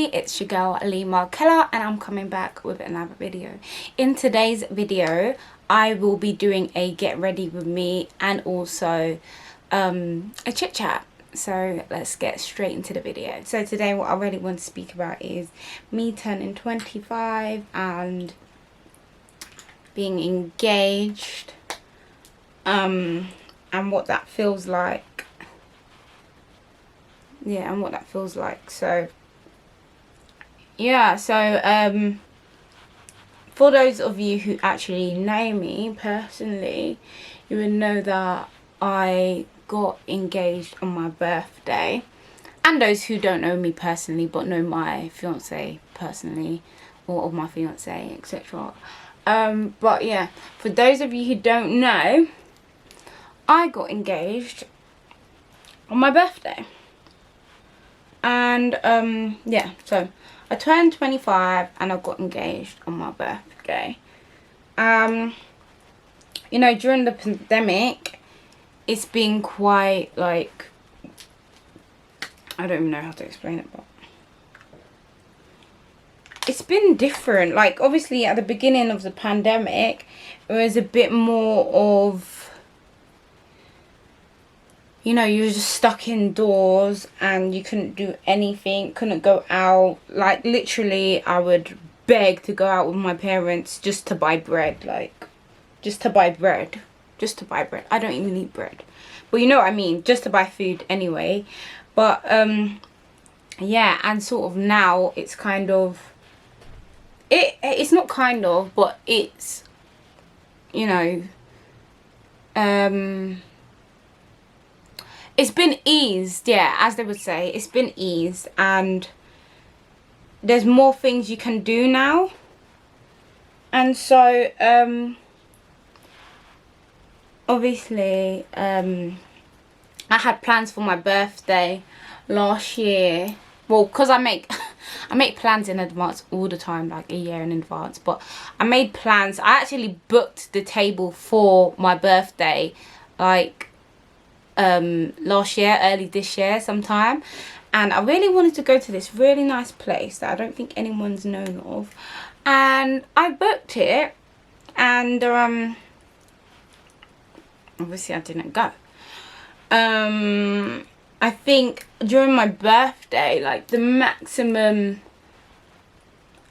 family, it's your girl Markella, and I'm coming back with another video. In today's video I will be doing a get ready with me and also a chit chat. So let's get straight into the video. So today what I really want to speak about is me turning 25 and being engaged, and what that feels like. Yeah, and what that feels like. So yeah, so for those of you who actually know me personally, you would know that I got engaged on my birthday. And those who don't know me personally but know my fiance personally, or my fiance, etc. But yeah, for those of you who don't know, I got engaged on my birthday. And yeah, so I turned 25 and I got engaged on my birthday. You know, during the pandemic, it's been quite like, I don't even know how to explain it, but it's been different. Like, obviously at the beginning of the pandemic, it was a bit more of, you know, you were just stuck indoors and you couldn't do anything, couldn't go out. Like, literally, I would beg to go out with my parents just to buy bread. Like, just to buy bread. Just to buy bread. I don't even eat bread. But you know what I mean. Just to buy food anyway. But, yeah, and sort of now it's kind of... It's not kind of, but it's, you know... it's been eased, yeah, as they would say. It's been eased, and there's more things you can do now. And so, obviously, I had plans for my birthday last year. Well, because I make plans in advance all the time, like a year in advance. But I made plans. I actually booked the table for my birthday, like, last year, early this year sometime, and I really wanted to go to this really nice place that I don't think anyone's known of, and I booked it, and obviously I didn't go. I think during my birthday, like, the maximum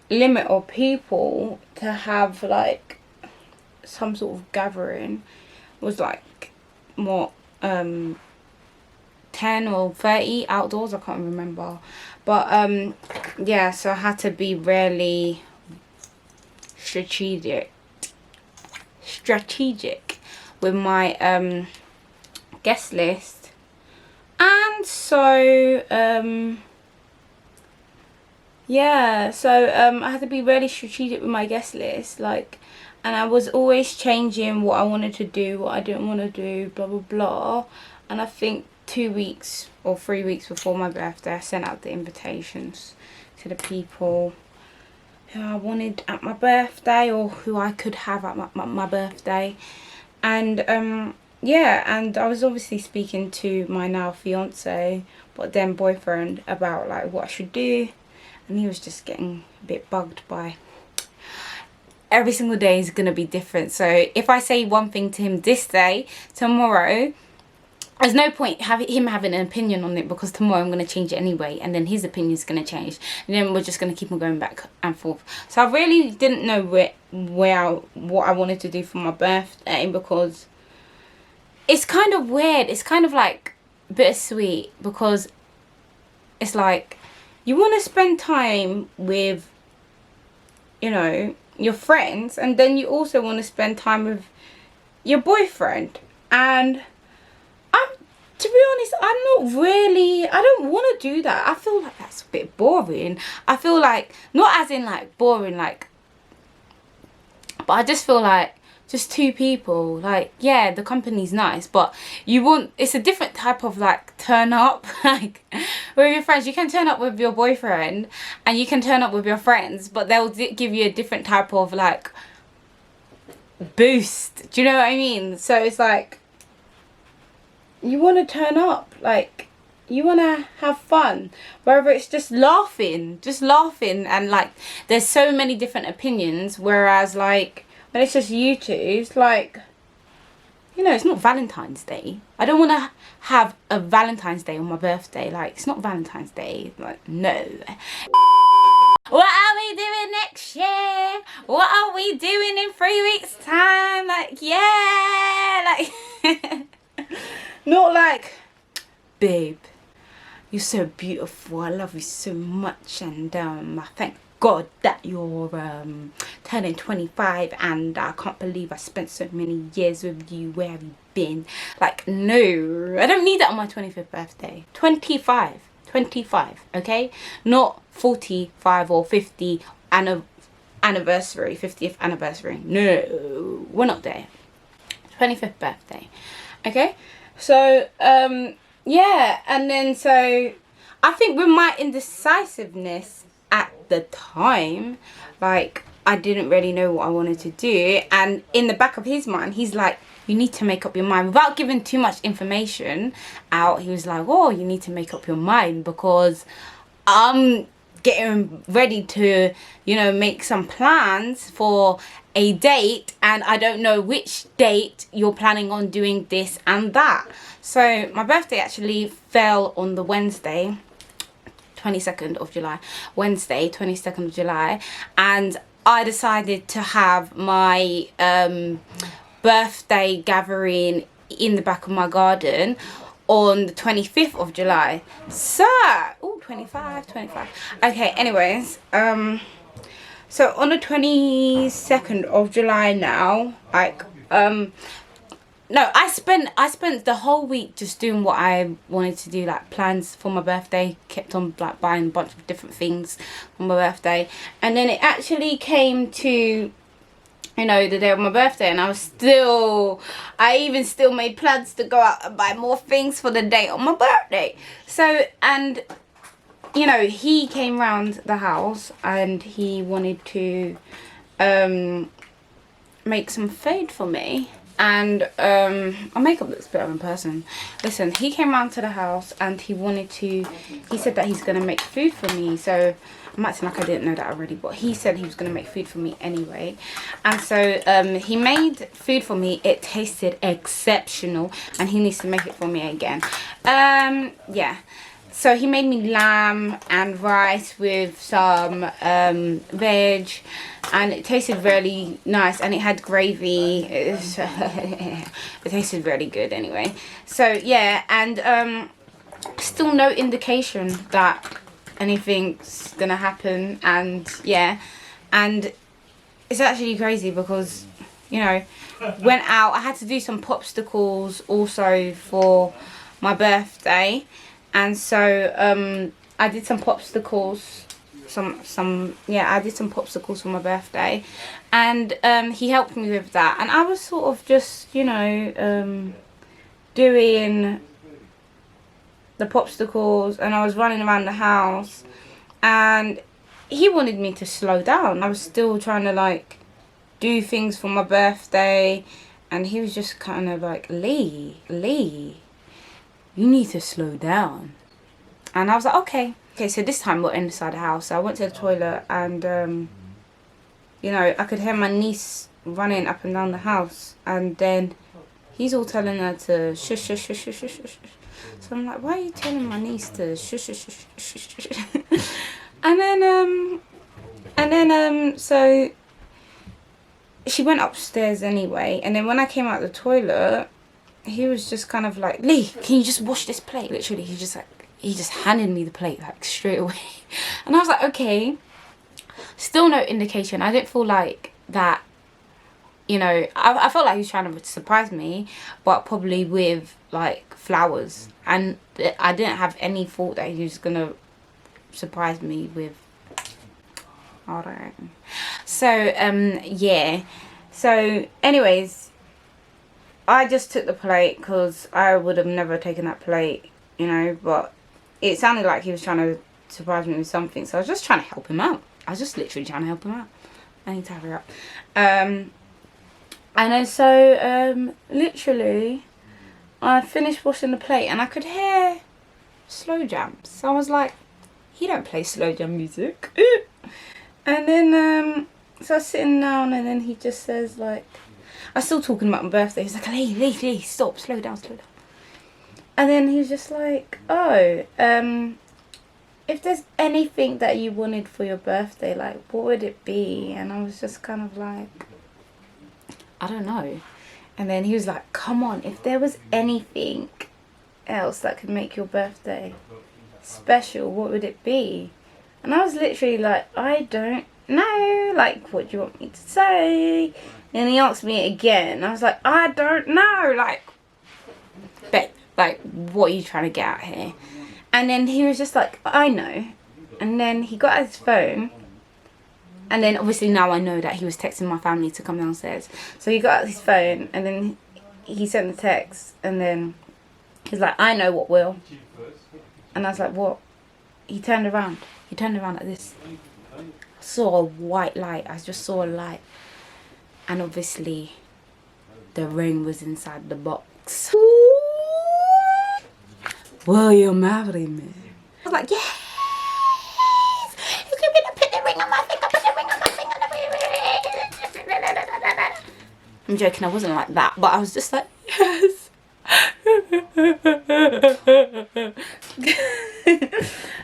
limit of people to have like some sort of gathering was like what, 10 or 30 outdoors, I can't remember. But yeah, so I had to be really strategic with my guest list. And so yeah, so I had to be really strategic with my guest list, like, and I was always changing what I wanted to do, what I didn't want to do, blah blah blah. And I think 2 weeks or 3 weeks before my birthday, I sent out the invitations to the people who I wanted at my birthday, or who I could have at my birthday. And yeah, and I was obviously speaking to my now fiance, but then boyfriend, about like what I should do. And he was just getting a bit bugged by every single day is going to be different. So if I say one thing to him this day, tomorrow, there's no point him having an opinion on it, because tomorrow I'm going to change it anyway, and then his opinion is going to change, and then we're just going to keep on going back and forth. So I really didn't know what I wanted to do for my birthday, because it's kind of weird. It's kind of like bittersweet, because it's like you want to spend time with, you know, your friends, and then you also want to spend time with your boyfriend. And to be honest, I don't want to do that. I feel like that's a bit boring. I feel like, not as in like boring, like, but I just feel like just two people, like, yeah, the company's nice, but it's a different type of like turn up. Like, with your friends, you can turn up with your boyfriend and you can turn up with your friends, but they'll give you a different type of like boost. Do you know what I mean? So it's like, you want to turn up, like, You want to have fun, whether it's just laughing, and like there's so many different opinions, whereas like when it's just you two, it's like, you know, it's not Valentine's Day. I don't want to have a Valentine's Day on my birthday. Like, it's not Valentine's Day. Like, no. What are we doing next year? What are we doing in 3 weeks time? Like, yeah, like not like, babe, you're so beautiful, I love you so much, and I thank God that you're turning 25, and I can't believe I spent so many years with you. Where have you been? Like, no, I don't need that on my 25th birthday. 25, okay? Not 45 or 50 anniversary, 50th anniversary. No, we're not there. 25th birthday, okay? So yeah, and then so I think with my indecisiveness at the time, like, I didn't really know what I wanted to do, and in the back of his mind, he's like, you need to make up your mind. Without giving too much information out, he was like, oh, you need to make up your mind, because I'm getting ready to, you know, make some plans for a date, and I don't know which date you're planning on doing this and that. So my birthday actually fell on the Wednesday, 22nd of July, Wednesday 22nd of July, and I decided to have my birthday gathering in the back of my garden on the 25th of July. So, oh, 25. Okay, anyways, so on the 22nd of July now, like, no, I spent the whole week just doing what I wanted to do, like plans for my birthday. Kept on like buying a bunch of different things for my birthday, and then it actually came to, you know, the day of my birthday, and I even still made plans to go out and buy more things for the day of my birthday. So, and you know, he came round the house and he wanted to make some food for me. And my makeup looks better in person. Listen, he came round to the house and he said that he's going to make food for me. So I'm acting like I didn't know that already, but he said he was going to make food for me anyway. And so he made food for me. It tasted exceptional, and he needs to make it for me again. Yeah. So he made me lamb and rice with some veg, and it tasted really nice, and it had gravy. It tasted really good anyway. So yeah, and still no indication that anything's gonna happen, and yeah, and it's actually crazy because, you know, went out. I had to do some popsicles also for my birthday. And so I did some popsicles, I did some popsicles for my birthday, and he helped me with that. And I was sort of just, you know, doing the popsicles, and I was running around the house, and he wanted me to slow down. I was still trying to like do things for my birthday, and he was just kind of like, Lee, you need to slow down. And I was like, okay, so this time we're inside the house. So I went to the toilet, and you know, I could hear my niece running up and down the house, and then he's all telling her to shush, shush, shush, shush, shush, shush. So I'm like, why are you telling my niece to shush, shush, shush, shush, shush? And then so she went upstairs anyway, and then when I came out the toilet, he was just kind of like, Lee, can you just wash this plate? Literally, he just handed me the plate like straight away. And I was like, okay. Still no indication. I didn't feel like that, you know, I felt like he was trying to surprise me, but probably with like flowers. And I didn't have any thought that he was gonna surprise me with, alright. So yeah. So anyways, I just took the plate because I would have never taken that plate, you know, but it sounded like he was trying to surprise me with something, so I was just trying to help him out. I was just literally trying to help him out. I need to hurry up. And then so, literally, I finished washing the plate, and I could hear slow jams. So I was like, he don't play slow jam music. And then so I was sitting down, and then he just says like, I was still talking about my birthday. He's like, Lee, stop, slow down. And then he was just like, oh, if there's anything that you wanted for your birthday, like, what would it be? And I was just kind of like, I don't know. And then he was like, come on, if there was anything else that could make your birthday special, what would it be? And I was literally like, I don't know, like, what do you want me to say? And he asked me again. I was like, I don't know, like, babe, like, what are you trying to get out here? And then he was just like, I know. And then he got out his phone. And then obviously now I know that he was texting my family to come downstairs. So he got out his phone, and then he sent the text. And then he's like, I know what will. And I was like, what? He turned around. He turned around like this. I saw a white light. I just saw a light. And obviously the ring was inside the box. Will you marry me? I was like, yes! You can really put the ring on my finger, put the ring on my finger. I'm joking, I wasn't like that, but I was just like, yes.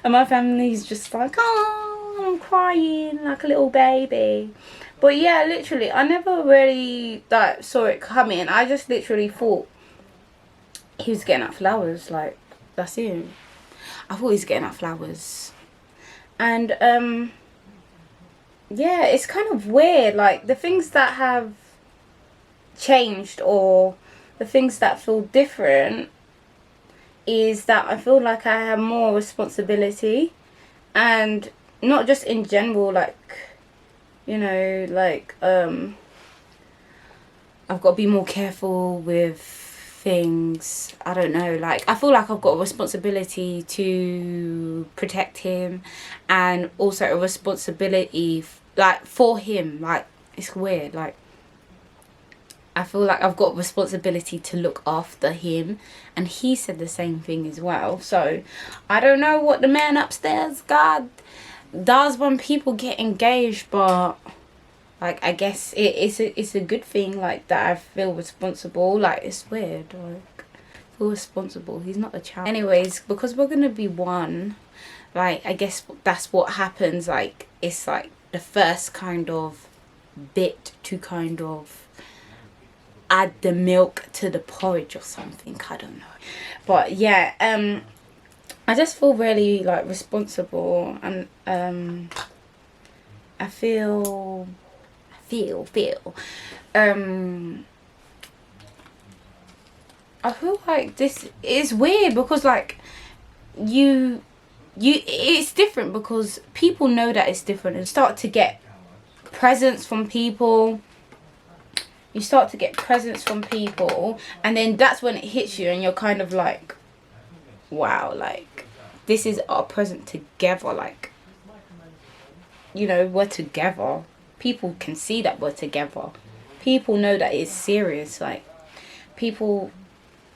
And my family's just like, oh, I'm crying like a little baby. But yeah, literally, I never really like saw it coming. I just literally thought he was getting out flowers, like, that's it. I thought he was getting out flowers. And yeah, it's kind of weird, like the things that have changed, or the things that feel different, is that I feel like I have more responsibility. And not just in general, like, you know, like I've got to be more careful with things. I don't know, like I feel like I've got a responsibility to protect him, and also a responsibility like for him. Like, it's weird, like I feel like I've got a responsibility to look after him, and he said the same thing as well. So I don't know what the man upstairs God does when people get engaged, but like, I guess it's a good thing, like, that I feel responsible. Like, it's weird, like, I feel responsible. He's not a child. Anyways, because we're gonna be one, like, I guess that's what happens. Like, it's like the first kind of bit to kind of add the milk to the porridge or something. I don't know. But yeah, I just feel really like responsible, and I feel I feel like this is weird, because like it's different, because people know that it's different, and start to get presents from people. You start to get presents from people, and then that's when it hits you, and you're kind of like, wow, like, this is our present together. Like, you know, we're together. People can see that we're together. People know that it's serious. Like, people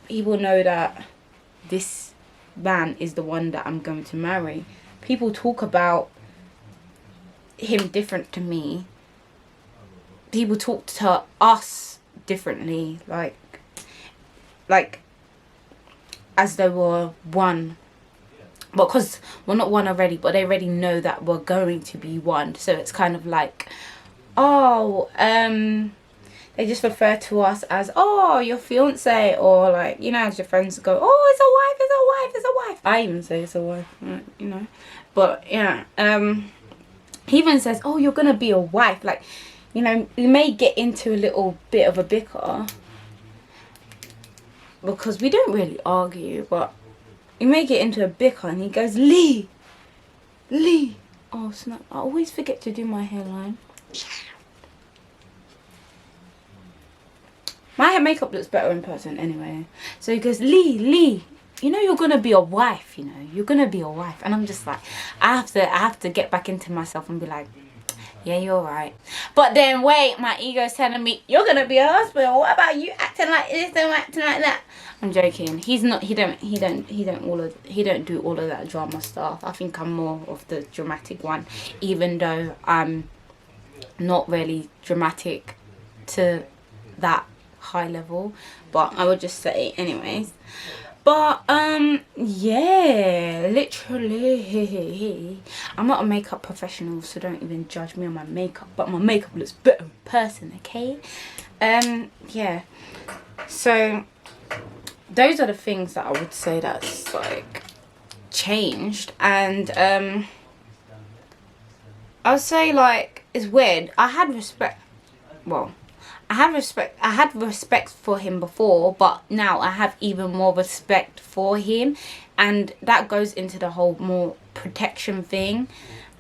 know that this man is the one that I'm going to marry. People talk about him different to me. People talk to us differently, like as though we're one. Because we're not one already, but they already know that we're going to be one. So it's kind of like, oh, they just refer to us as, oh, your fiance, or like, you know, as your friends go, oh, it's a wife, it's a wife, it's a wife. I even say it's a wife, you know. But yeah, he even says, oh, you're gonna be a wife. Like, you know, we may get into a little bit of a bicker, because we don't really argue, but we may get into a bicker, and he goes, Lee. Oh snap, I always forget to do my hairline. My hair makeup looks better in person anyway. So he goes, Lee, you know you're gonna be a wife, you know, you're gonna be a wife. And I'm just like, I have to get back into myself and be like, Yeah, you're right. But then wait, my ego's telling me you're gonna be a husband. What about you acting like this and acting like that? I'm joking. He's not. He don't do all of that drama stuff. I think I'm more of the dramatic one, even though I'm not really dramatic to that high level. But I would just say, anyways. But yeah, literally, I'm not a makeup professional, so don't even judge me on my makeup, but my makeup looks better in person, okay? Yeah, so those are the things that I would say that's like changed. And I would say, like, it's weird. I had respect for him before, but now I have even more respect for him, and that goes into the whole more protection thing.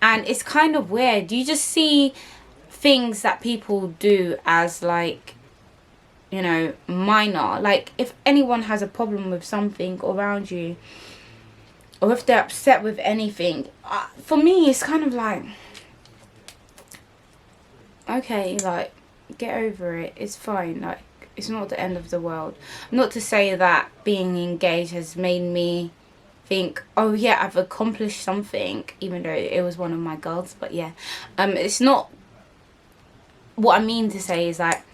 And it's kind of weird. You just see things that people do as, like, you know, minor. Like, if anyone has a problem with something around you, or if they're upset with anything, for me it's kind of like, okay, like, get over it, it's fine, like, it's not the end of the world. Not to say that being engaged has made me think, oh yeah, I've accomplished something, even though it was one of my goals. But yeah, it's not, what I mean to say is that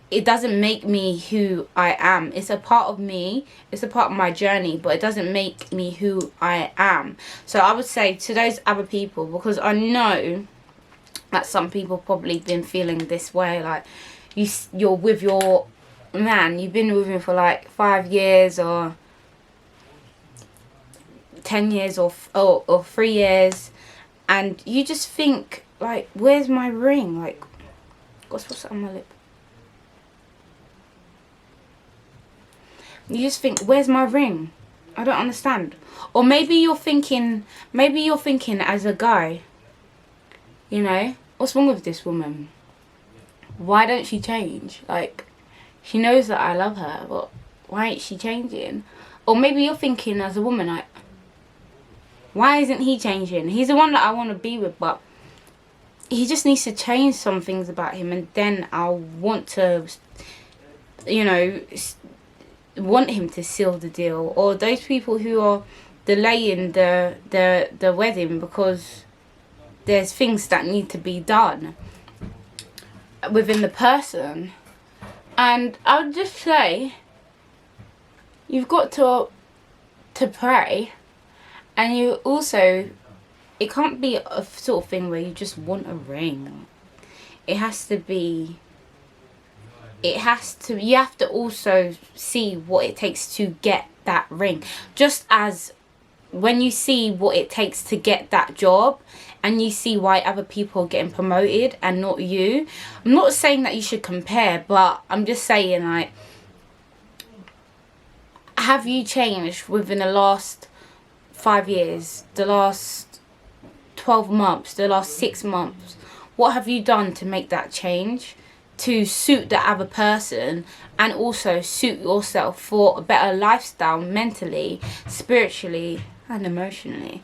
it doesn't make me who I am. It's a part of me, it's a part of my journey, but it doesn't make me who I am. So I would say to those other people, because I know that some people probably been feeling this way, like you're with your man, you've been with him for like 5 years or 10 years or 3 years, and you just think, like, where's my ring? Like, gosh, what's that on my lip? You just think, where's my ring? I don't understand. Or maybe you're thinking as a guy, you know, what's wrong with this woman? Why don't she change? Like, she knows that I love her, but why ain't she changing? Or maybe you're thinking as a woman, like, why isn't he changing? He's the one that I want to be with, but he just needs to change some things about him, and then I'll want to, you know, want him to seal the deal. Or those people who are delaying the wedding because there's things that need to be done within the person. And I would just say, you've got to pray, and you also, it can't be a sort of thing where you just want a ring. You have to also see what it takes to get that ring. Just as when you see what it takes to get that job, and you see why other people are getting promoted and not you. I'm not saying that you should compare, but I'm just saying, like, have you changed within the last 5 years, the last 12 months, the last 6 months? What have you done to make that change, to suit the other person, and also suit yourself for a better lifestyle, mentally, spiritually, and emotionally?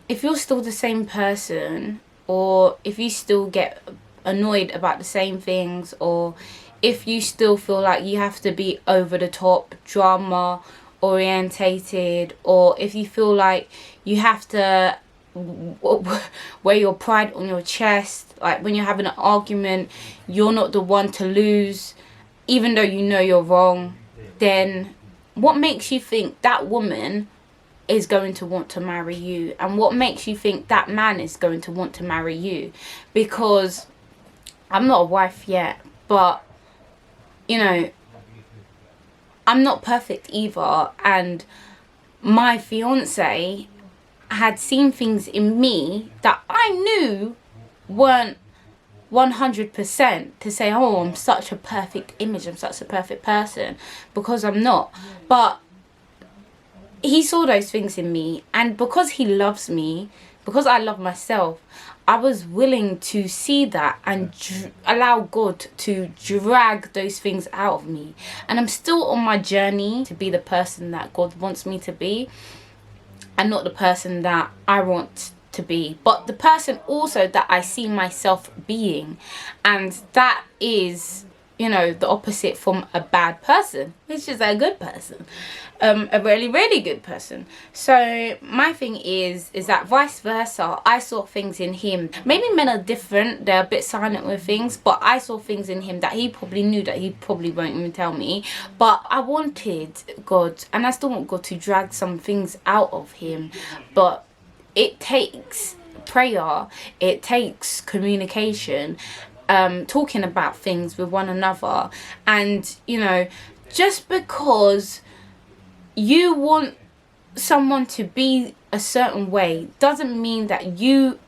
If you're still the same person, or if you still get annoyed about the same things, or if you still feel like you have to be over the top, drama orientated, or if you feel like you have to wear your pride on your chest, like when you're having an argument, you're not the one to lose, even though you know you're wrong, then what makes you think that woman is going to want to marry you? And what makes you think that man is going to want to marry you? Because I'm not a wife yet, but, you know, I'm not perfect either, and my fiancé had seen things in me that I knew weren't 100% to say, oh, I'm such a perfect image, I'm such a perfect person, because I'm not. But he saw those things in me, and because he loves me, because I love myself, I was willing to see that and allow God to drag those things out of me. And I'm still on my journey to be the person that God wants me to be, and not the person that I want to be, but the person also that I see myself being. And that is, you know, the opposite from a bad person, which is a good person, a really, really good person. So my thing is that vice versa, I saw things in him. Maybe men are different, they're a bit silent with things, but I saw things in him that he probably knew that he probably won't even tell me. But I wanted God, and I still want God to drag some things out of him. But it takes prayer, it takes communication, talking about things with one another. And, you know, just because you want someone to be a certain way doesn't mean that you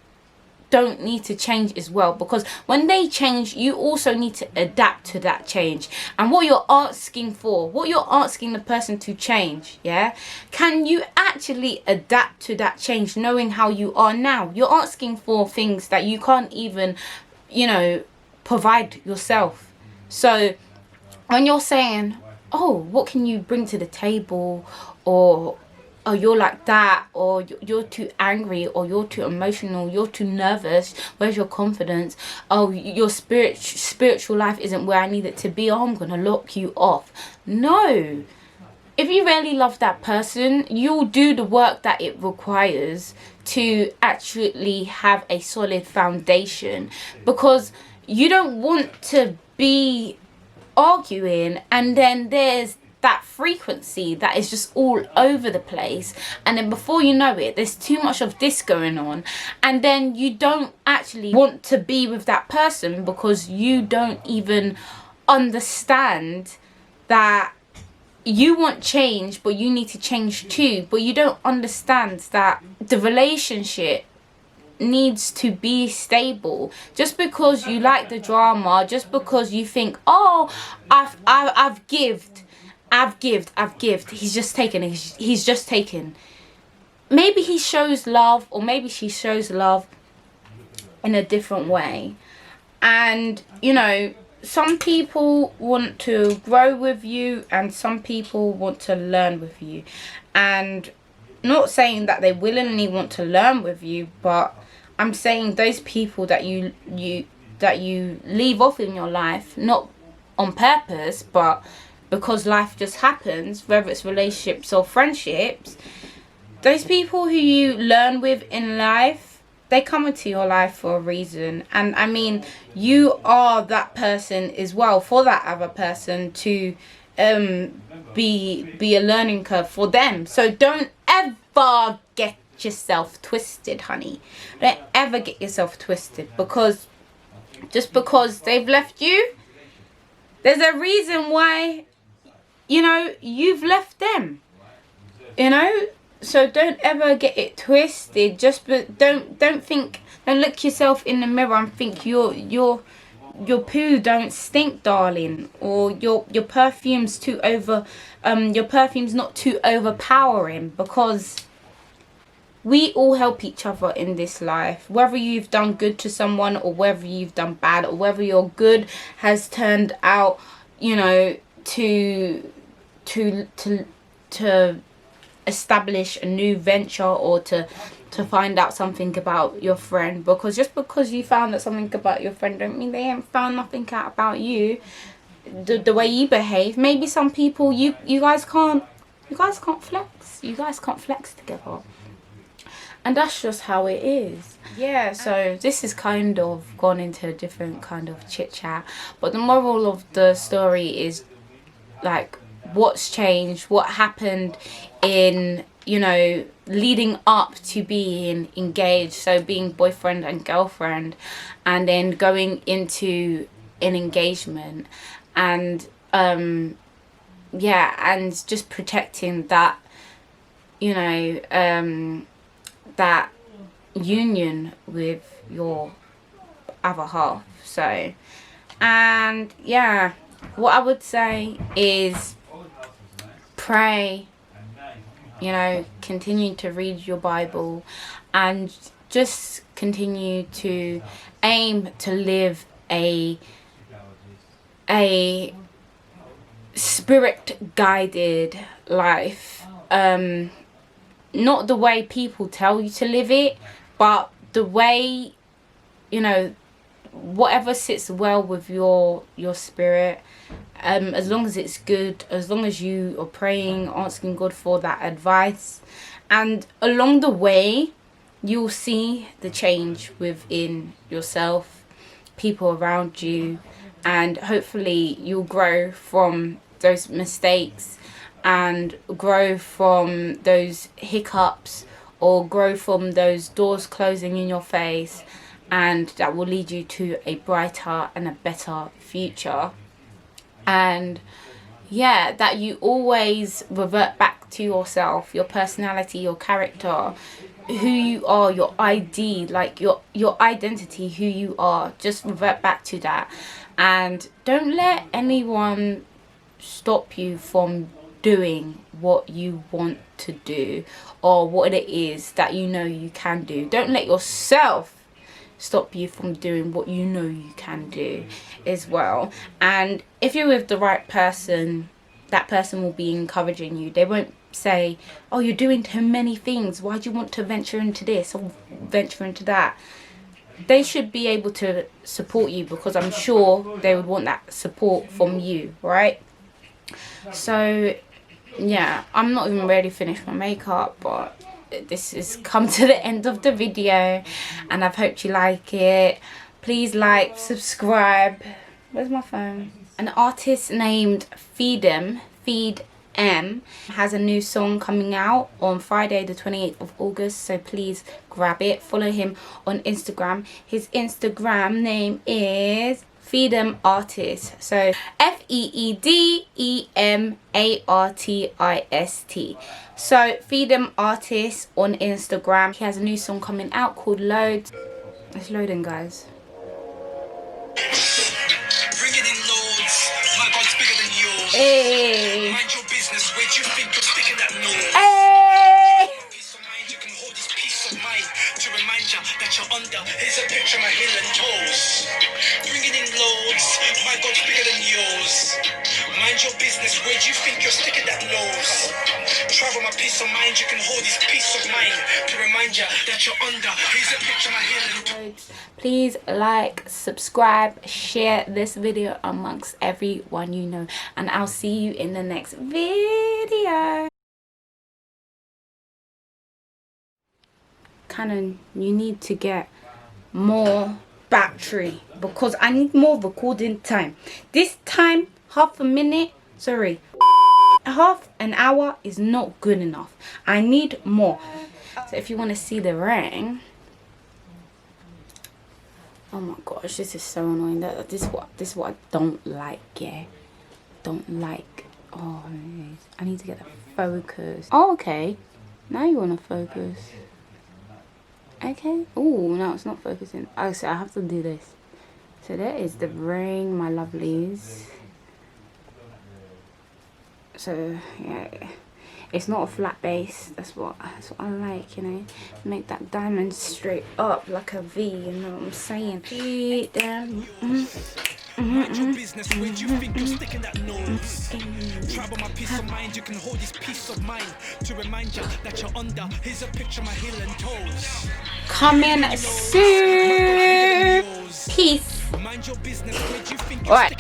don't need to change as well, because when they change, you also need to adapt to that change. And what you're asking for, what you're asking the person to change, yeah, can you actually adapt to that change, knowing how you are now? You're asking for things that you can't even, you know, provide yourself. So when you're saying, oh, what can you bring to the table, or oh, you're like that, or you're too angry, or you're too emotional, you're too nervous, where's your confidence, oh, your spiritual life isn't where I need it to be, oh, I'm gonna lock you off. No. If you really love that person, you'll do the work that it requires to actually have a solid foundation, because you don't want to be arguing and then there's that frequency that is just all over the place, and then before you know it, there's too much of this going on, and then you don't actually want to be with that person because you don't even understand that you want change, but you need to change too. But you don't understand that the relationship needs to be stable. Just because you like the drama, just because you think, oh, I've gived, he's just taken, he's just taken. Maybe he shows love, or maybe she shows love in a different way. And, you know, some people want to grow with you and some people want to learn with you. And not saying that they willingly want to learn with you, but I'm saying those people that you leave off in your life, not on purpose, but because life just happens, whether it's relationships or friendships, those people who you learn with in life, they come into your life for a reason. And I mean, you are that person as well for that other person to be a learning curve for them. So don't ever get yourself twisted, honey. Don't ever get yourself twisted, because just because they've left you, there's a reason why, you know, you've left them, you know. So don't ever get it twisted. Just don't look yourself in the mirror and think your poo don't stink, darling, or your perfume's too your perfume's not too overpowering, because we all help each other in this life, whether you've done good to someone or whether you've done bad, or whether your good has turned out, you know, to establish a new venture, or to find out something about your friend. Because just because you found out something about your friend don't mean they ain't found nothing out about you, the way you behave. Maybe some people you guys can't flex. You guys can't flex together. And that's just how it is. Yeah, so this is kind of gone into a different kind of chit chat. But the moral of the story is, like, what's changed, what happened in, you know, leading up to being engaged, so being boyfriend and girlfriend, and then going into an engagement, and yeah, and just protecting that, you know, that union with your other half. So, and yeah, what I would say is pray, you know, continue to read your Bible, and just continue to aim to live a spirit guided life, not the way people tell you to live it, but the way, you know, whatever sits well with your spirit, as long as it's good, as long as you are praying, asking God for that advice, and along the way you'll see the change within yourself, people around you, and hopefully you'll grow from those mistakes and grow from those hiccups, or grow from those doors closing in your face, and that will lead you to a brighter and a better future. And yeah, that you always revert back to yourself, your personality, your character, who you are, your ID, like your identity, who you are. Just revert back to that, and don't let anyone stop you from doing what you want to do, or what it is that you know you can do. Don't let yourself stop you from doing what you know you can do as well. And if you're with the right person, that person will be encouraging you. They won't say, oh, you're doing too many things, why do you want to venture into this or venture into that? They should be able to support you, because I'm sure they would want that support from you, right? So yeah, I'm not even ready to finish my makeup, but this has come to the end of the video, and I've hoped you like it. Please like, subscribe. Where's my phone? An artist named Feedem, has a new song coming out on Friday the 28th of August, so please grab it. Follow him on Instagram. His Instagram name is Feedem Artist, so FEEDEMARTIST. So Feedem Artist on Instagram. He has a new song coming out called Loads. It's loading, guys. Bring it in, Lords. My God's bigger than yours. Hey. Mind your business. Where do you think you're sticking that nose? Hey. Peace of mind, you can hold this peace of mind to remind you that you're under. Here's a picture of my heel and toes. Bring it in, Lords. My God's bigger than yours. Mind your business. Where do you think you're sticking that nose? Travel my peace of mind, you can hold this peace of mind to remind you that you're under. Here's a picture of my heel and toes. Please like, subscribe, share this video amongst everyone you know, and I'll see you in the next video. Canon, you need to get more battery, because I need more recording time. This time, half an hour is not good enough. I need more. So if you want to see the ring, oh my gosh, this is so annoying. This is what I don't like, yeah. Don't like. Oh, I need to get the focus. Oh, okay. Now you want to focus. Okay. Oh, no, it's not focusing. Oh, so I have to do this. So there is the ring, my lovelies. So yeah, it's not a flat base. That's what I like, you know. Make that diamond straight up like a V. You know what I'm saying? Feedem. Mind your business, where do you think you're sticking that nose? Travel my peace of mind, you can hold this peace of mind to remind you that you're under. Here's a picture of my heel and toes. Coming soon. Peace. Mind your business, where do you think All right.